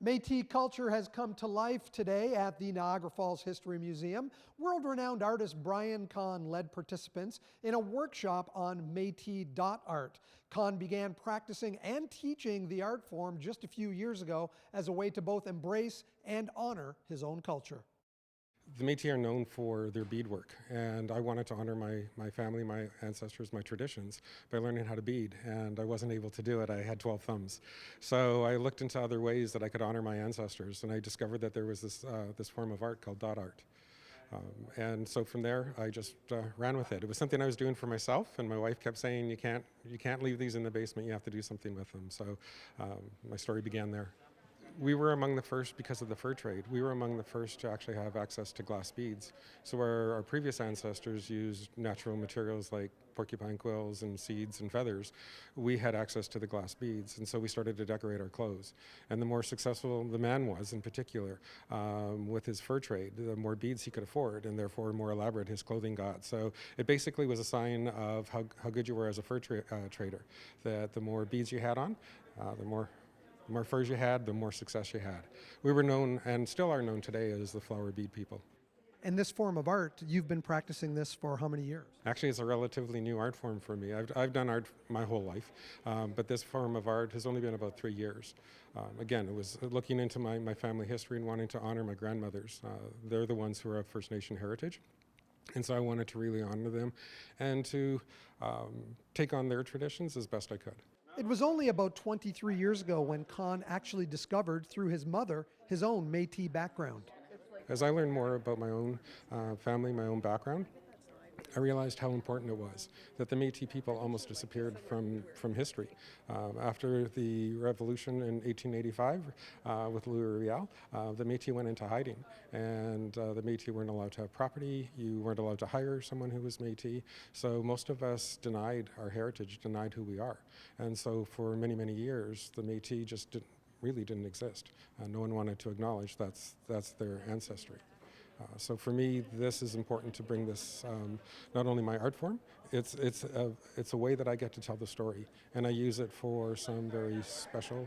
Metis culture has come to life today at the Niagara Falls History Museum. World-renowned artist Brian Kon led participants in a workshop on Metis Art. Kon began practicing and teaching the art form just a few years ago as a way to both embrace and honor his own culture. The Metis are known for their beadwork, and I wanted to honor my family, my ancestors, my traditions by learning how to bead, and I wasn't able to do it. I had 12 thumbs. So I looked into other ways that I could honor my ancestors, and I discovered that there was this form of art called dot art. And so from there, I just ran with it. It was something I was doing for myself, and my wife kept saying, you can't leave these in the basement, you have to do something with them. So my story began there. We were among the first, because of the fur trade, we were among the first to actually have access to glass beads. So where our previous ancestors used natural materials like porcupine quills and seeds and feathers, we had access to the glass beads, and so we started to decorate our clothes. And the more successful the man was, in particular, with his fur trade, the more beads he could afford, and therefore more elaborate his clothing got. So it basically was a sign of how good you were as a fur trader, that the more beads you had on, the more furs you had, the more success you had. We were known, and still are known today, as the flower bead people. And this form of art, you've been practicing this for how many years? Actually, it's a relatively new art form for me. I've done art my whole life, but this form of art has only been about 3 years. Again, it was looking into my family history and wanting to honor my grandmothers. They're the ones who are of First Nation heritage. And so I wanted to really honor them and to take on their traditions as best I could. It was only about 23 years ago when Kon actually discovered, through his mother, his own Métis background. As I learned more about my own family, my own background, I realized how important it was that the Métis people almost disappeared from history. After the revolution in 1885 with Louis Riel, the Métis went into hiding, and the Métis weren't allowed to have property. You weren't allowed to hire someone who was Métis. So most of us denied our heritage, denied who we are. And so for many, many years, the Métis just really didn't exist. No one wanted to acknowledge that's their ancestry. So for me, this is important to bring this, not only my art form, it's a way that I get to tell the story. And I use it for some very special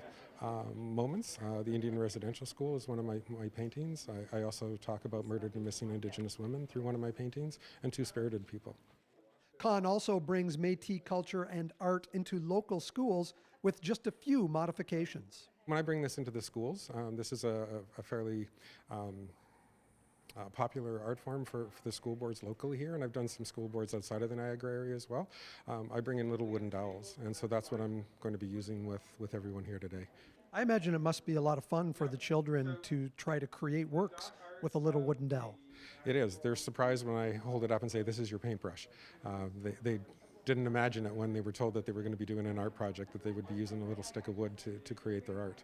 moments. The Indian Residential School is one of my paintings. I also talk about murdered and missing Indigenous women through one of my paintings, and two-spirited people. Kon also brings Métis culture and art into local schools with just a few modifications. When I bring this into the schools, this is a fairly popular art form for the school boards locally here, and I've done some school boards outside of the Niagara area as well. I bring in little wooden dowels, and so that's what I'm going to be using with everyone here today. I imagine it must be a lot of fun for the children to try to create works with a little wooden dowel. It is. They're surprised when I hold it up and say, "This is your paintbrush." They didn't imagine it when they were told that they were going to be doing an art project, that they would be using a little stick of wood to create their art.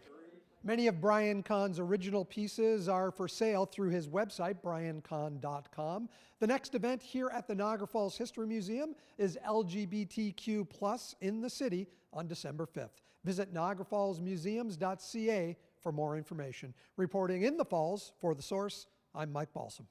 Many of Brian Kon's original pieces are for sale through his website, briankon.com. The next event here at the Niagara Falls History Museum is LGBTQ+ in the city on December 5th. Visit niagarafallsmuseums.ca for more information. Reporting in the Falls for The Source, I'm Mike Balsom.